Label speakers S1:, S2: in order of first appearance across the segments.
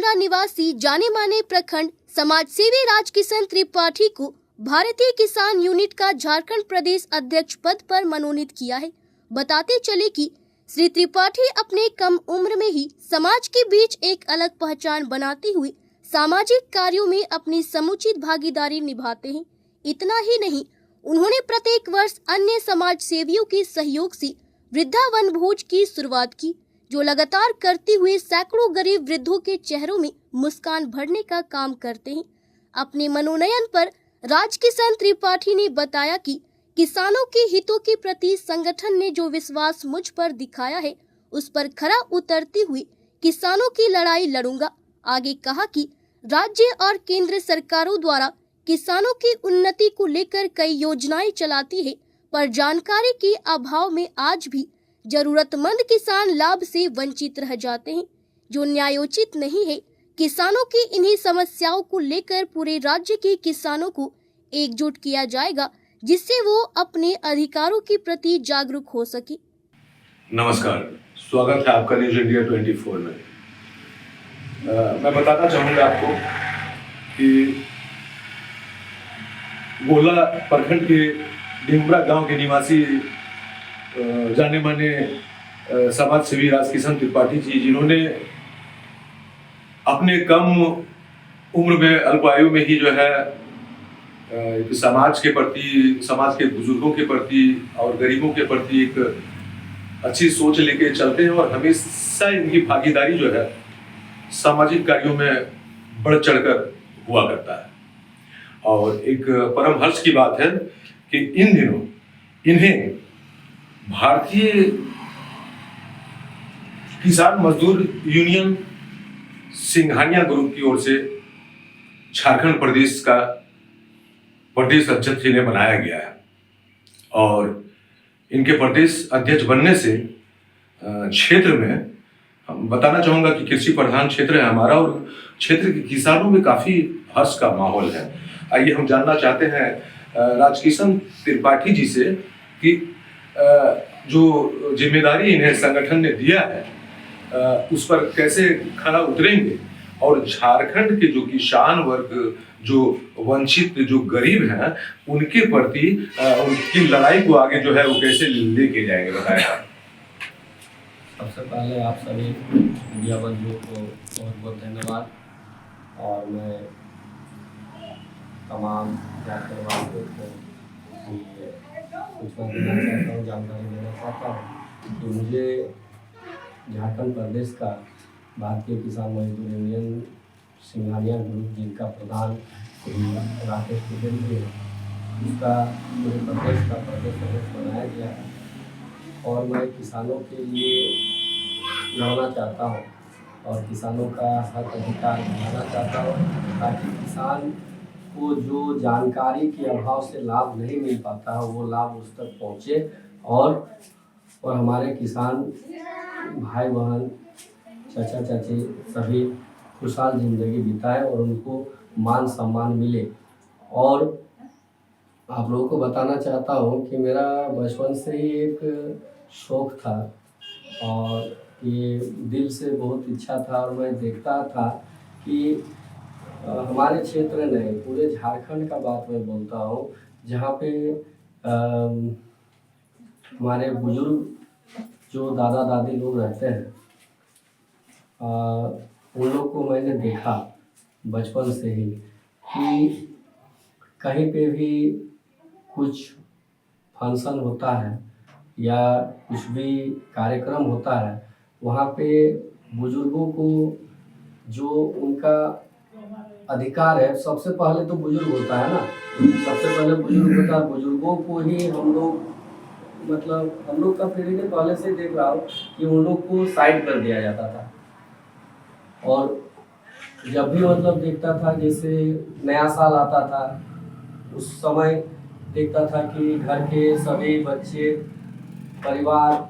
S1: जमुना निवासी जाने माने प्रखंड समाज सेवी राजकिशन त्रिपाठी को भारतीय किसान यूनिट का झारखंड प्रदेश अध्यक्ष पद पर मनोनीत किया है। बताते चले कि श्री त्रिपाठी अपने कम उम्र में ही समाज के बीच एक अलग पहचान बनाते हुए सामाजिक कार्यों में अपनी समुचित भागीदारी निभाते हैं। इतना ही नहीं, उन्होंने प्रत्येक वर्ष अन्य समाज सेवियों के सहयोग से वृद्धा वन भोज की शुरुआत की, जो लगातार करते हुए सैकड़ों गरीब वृद्धों के चेहरों में मुस्कान भरने का काम करते हैं। अपने मनोनयन पर राजकिशन त्रिपाठी ने बताया कि किसानों के हितों के प्रति संगठन ने जो विश्वास मुझ पर दिखाया है, उस पर खरा उतरते हुए किसानों की लड़ाई लड़ूंगा। आगे कहा कि राज्य और केंद्र सरकारों द्वारा किसानों की उन्नति को लेकर कई योजनाएं चलाती है, पर जानकारी के अभाव में आज भी जरूरतमंद किसान लाभ से वंचित रह जाते हैं, जो न्यायोचित नहीं है। किसानों की इन्हीं समस्याओं को लेकर पूरे राज्य के किसानों को एकजुट किया जाएगा, जिससे वो अपने अधिकारों के प्रति जागरूक हो सके।
S2: नमस्कार, स्वागत है आपका न्यूज इंडिया 24 में। मैं बताना चाहूँगा आपको कि गोला प्रखंड के डिमरा गांव के निवासी जाने माने समाज सेवी राजकिशन त्रिपाठी जी, जिन्होंने अपने कम उम्र में अल्पायु में ही जो है समाज के प्रति, समाज के बुजुर्गों के प्रति और गरीबों के प्रति एक अच्छी सोच लेके चलते हैं और हमेशा इनकी भागीदारी जो है सामाजिक कार्यों में बढ़ चढ़कर हुआ करता है। और एक परम हर्ष की बात है कि इन दिनों इन्हें भारतीय किसान मजदूर यूनियन सिंघानिया ग्रुप की ओर से झारखंड प्रदेश का प्रदेश अध्यक्ष इन्हें बनाया गया है। और इनके प्रदेश अध्यक्ष बनने से क्षेत्र में हम बताना चाहूँगा कि कृषि प्रधान क्षेत्र है हमारा और क्षेत्र के किसानों में काफ़ी हर्ष का माहौल है। आइए हम जानना चाहते हैं राजकिशन त्रिपाठी जी से कि जो जिम्मेदारी इन्हें संगठन ने दिया है उस पर कैसे खरा उतरेंगे और झारखंड के जो किसान वर्ग, जो वंचित, जो गरीब हैं, उनके प्रति उनकी लड़ाई को आगे जो है वो कैसे लेके जाएंगे, बताएं।
S3: सबसे पहले आप सभी मीडिया बंधुओं को बहुत बहुत धन्यवाद। और मैं तमाम झारखंड को सूचना देना चाहता हूँ, जानकारी देना चाहता हूँ कि मुझे झारखंड प्रदेश का भारतीय किसान मजदूर यूनियन सिंघानिया ग्रुप, जिनका प्रधान राकेश कुमार जी है, उसका पूरे प्रदेश का प्रदेश अध्यक्ष बनाया गया है। और मैं किसानों के लिए लड़ना चाहता हूँ और किसानों का हक अधिकार दिलाना चाहता हूँ, ताकि किसान को जो जानकारी के अभाव से लाभ नहीं मिल पाता है वो लाभ उस तक पहुँचे और हमारे किसान भाई बहन, चाचा चाची सभी खुशहाल ज़िंदगी बिताए और उनको मान सम्मान मिले। और आप लोगों को बताना चाहता हूँ कि मेरा बचपन से ही एक शौक़ था और ये दिल से बहुत इच्छा था और मैं देखता था कि हमारे क्षेत्र नहीं, पूरे झारखंड का बात मैं बोलता हूँ, जहाँ पे हमारे बुजुर्ग जो दादा दादी लोग रहते हैं, उन लोग को मैंने देखा बचपन से ही कि कहीं पे भी कुछ फंक्शन होता है या कुछ भी कार्यक्रम होता है, वहाँ पे बुजुर्गों को जो उनका अधिकार है, सबसे पहले तो बुजुर्ग होता है ना, सबसे पहले बुजुर्ग होता है। बुजुर्गों को ही हम लोग, मतलब हम लोग का पीढ़ी ने पहले से देख रहा हूँ कि उन लोग को साइड कर दिया जाता था। और जब भी मतलब देखता था, जैसे नया साल आता था, उस समय देखता था कि घर के सभी बच्चे, परिवार,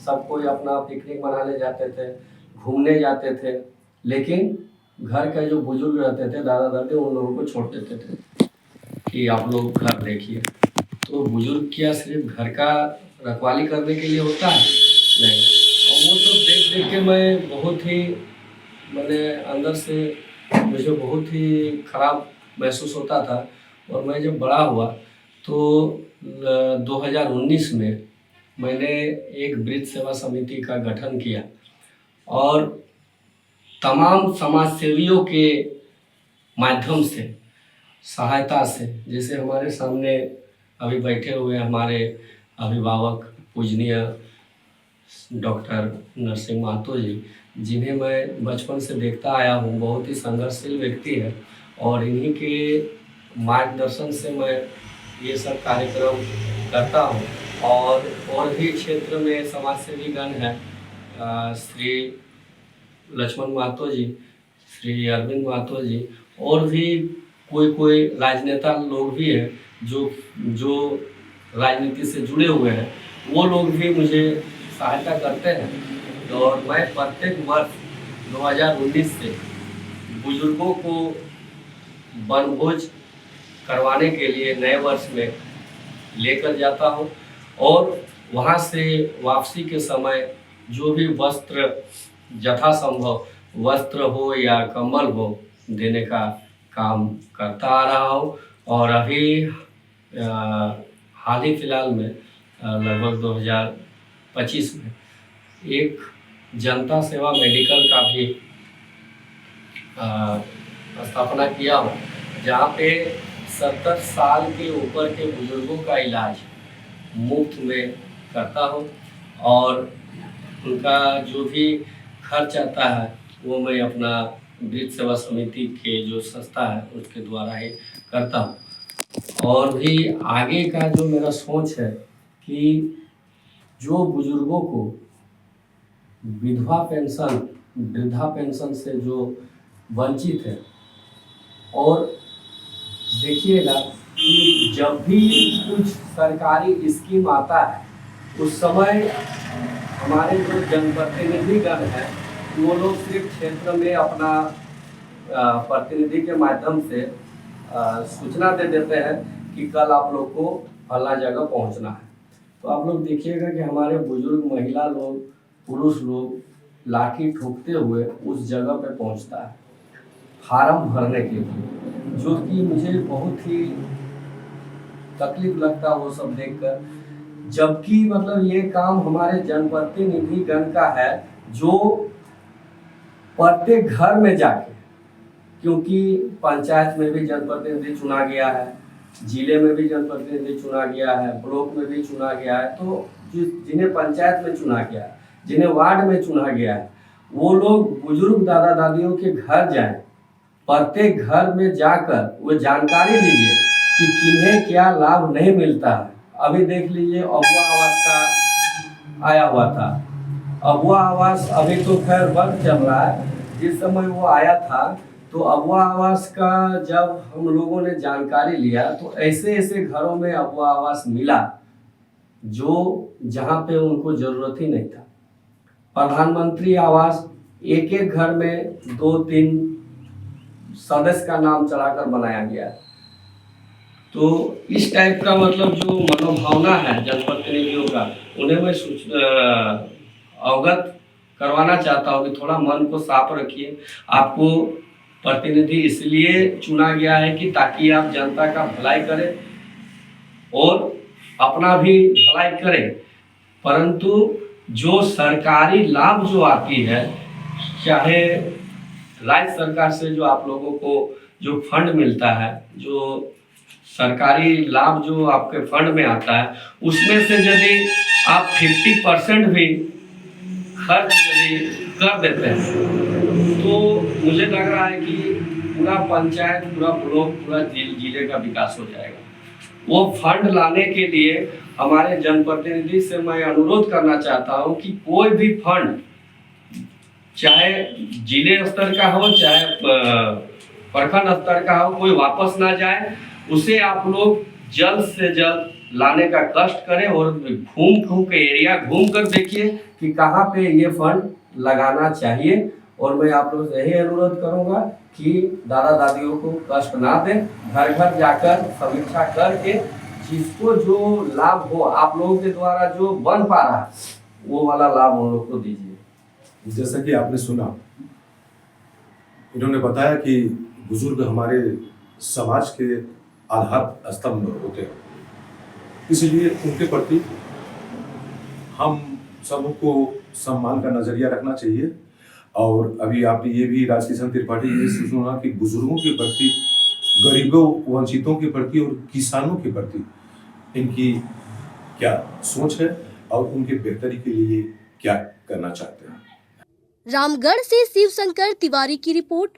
S3: सब कोई अपना पिकनिक मनाने जाते थे, घूमने जाते थे, लेकिन घर के जो बुजुर्ग रहते थे, दादा दादी, उन लोगों को छोड़ देते थे कि आप लोग घर देखिए। तो बुजुर्ग क्या सिर्फ घर का रखवाली करने के लिए होता है? नहीं। और वो सब देख देख के मैं बहुत ही मैंने अंदर से मुझे बहुत ही खराब महसूस होता था। और मैं जब बड़ा हुआ तो 2019 में मैंने एक वृद्ध सेवा समिति का गठन किया और तमाम समाज सेवियों के माध्यम से, सहायता से, जैसे हमारे सामने अभी बैठे हुए हमारे अभिभावक पूजनीय डॉक्टर नरसिंह महतो जी, जिन्हें मैं बचपन से देखता आया हूँ, बहुत ही संघर्षशील व्यक्ति है और इन्हीं के मार्गदर्शन से मैं ये सब कार्यक्रम करता हूँ। और भी क्षेत्र में समाज सेवी गण हैं, श्री लक्ष्मण महतो जी, श्री अरविंद महतो जी, और भी कोई राजनेता लोग भी हैं जो राजनीति से जुड़े हुए हैं, वो लोग भी मुझे सहायता करते हैं। और मैं प्रत्येक वर्ष 2019 से बुजुर्गों को वनभोज करवाने के लिए नए वर्ष में लेकर जाता हूं और वहां से वापसी के समय जो भी वस्त्र यथासंभव वस्त्र हो या कंबल हो देने का काम करता आ रहा हूं। और अभी हाल ही फिलहाल में लगभग 2025 में एक जनता सेवा मेडिकल का भी स्थापना किया हूँ, जहाँ पे 70 साल के ऊपर के बुजुर्गों का इलाज मुफ्त में करता हूँ और उनका जो भी खर्च आता है वो मैं अपना वृद्ध सेवा समिति के जो संस्था है उसके द्वारा ही करता हूँ। और भी आगे का जो मेरा सोच है कि जो बुजुर्गों को विधवा पेंशन, वृद्धा पेंशन से जो वंचित है, और देखिएगा कि जब भी कुछ सरकारी स्कीम आता है उस समय हमारे जो जनप्रतिनिधिगण हैं वो लोग सिर्फ क्षेत्र में अपना प्रतिनिधि के माध्यम से सूचना दे देते हैं कि कल आप लोग को फला जगह पहुंचना है। तो आप लोग देखिएगा कि हमारे बुजुर्ग महिला लोग, पुरुष लोग लाठी ठोकते हुए उस जगह पे पहुंचता है फार्म भरने के लिए, जो कि मुझे बहुत ही तकलीफ लगता है वो सब देखकर। जबकि मतलब ये काम हमारे जनप्रतिनिधि गण का है जो प्रत्येक घर में जाके, क्योंकि पंचायत में भी जनप्रतिनिधि चुना गया है, जिले में भी जनप्रतिनिधि चुना गया है, ब्लॉक में भी चुना गया है, तो जिन्हें पंचायत में चुना गया है, जिन्हें वार्ड में चुना गया है, वो लोग बुजुर्ग दादा दादियों के घर जाएं, प्रत्येक घर में जाकर वो जानकारी लीजिए कि किन्हें क्या लाभ नहीं मिलता है। अभी देख लीजिए अबुआ आवास का आया हुआ था, अबुआ आवास अभी तो खैर बंद चल रहा है, जिस समय वो आया था तो अबुआ आवास का जब हम लोगों ने जानकारी लिया तो ऐसे ऐसे घरों में अबुआ आवास मिला जो जहाँ पे उनको जरूरत ही नहीं था। प्रधानमंत्री आवास एक एक घर में 2-3 सदस्य का नाम चढ़ाकर बनाया गया। तो इस टाइप का मतलब जो मनोभावना है जनप्रतिनिधियों का, उन्हें मैं अवगत करवाना चाहता हूँ कि थोड़ा मन को साफ रखिए। आपको प्रतिनिधि इसलिए चुना गया है कि ताकि आप जनता का भलाई करें और अपना भी भलाई करें, परंतु जो सरकारी लाभ जो आती है, चाहे राज्य सरकार से जो आप लोगों को जो फंड मिलता है, जो सरकारी लाभ जो आपके फंड में आता है, उसमें से यदि आप 50% भी खर्च यदि कर देते हैं तो मुझे लग रहा है कि पूरा पंचायत, पूरा ब्लॉक, पूरा जिले का विकास हो जाएगा। वो फंड लाने के लिए हमारे जनप्रतिनिधि से मैं अनुरोध करना चाहता हूं कि कोई भी फंड, चाहे जिले स्तर का हो चाहे प्रखंड स्तर का हो, कोई वापस ना जाए, उसे आप लोग जल्द से जल्द लाने का कष्ट करें और घूम के एरिया घूम कर देखिए कि कहाँ पे ये फंड लगाना चाहिए। और मैं आप लोगों से यही अनुरोध करूंगा कि दादा दादियों को कष्ट ना दें, घर घर जाकर समीक्षा करके जिसको जो लाभ हो, आप लोगों के द्वारा जो बन पा रहा है वो वाला लाभ उन लोग को दीजिए।
S2: जैसा कि आपने सुना इन्होंने बताया कि बुजुर्ग हमारे समाज के आधार स्तंभ होते हैं, इसलिए उनके प्रति हम सबको सम्मान का नजरिया रखना चाहिए। और अभी आपने ये भी राजकिशन त्रिपाठी जी से सुना कि बुजुर्गों के प्रति, गरीबों वंचितों के प्रति और किसानों के प्रति इनकी क्या सोच है और उनके बेहतरी के लिए क्या करना चाहते हैं।
S1: रामगढ़ से शिव शंकर तिवारी की रिपोर्ट,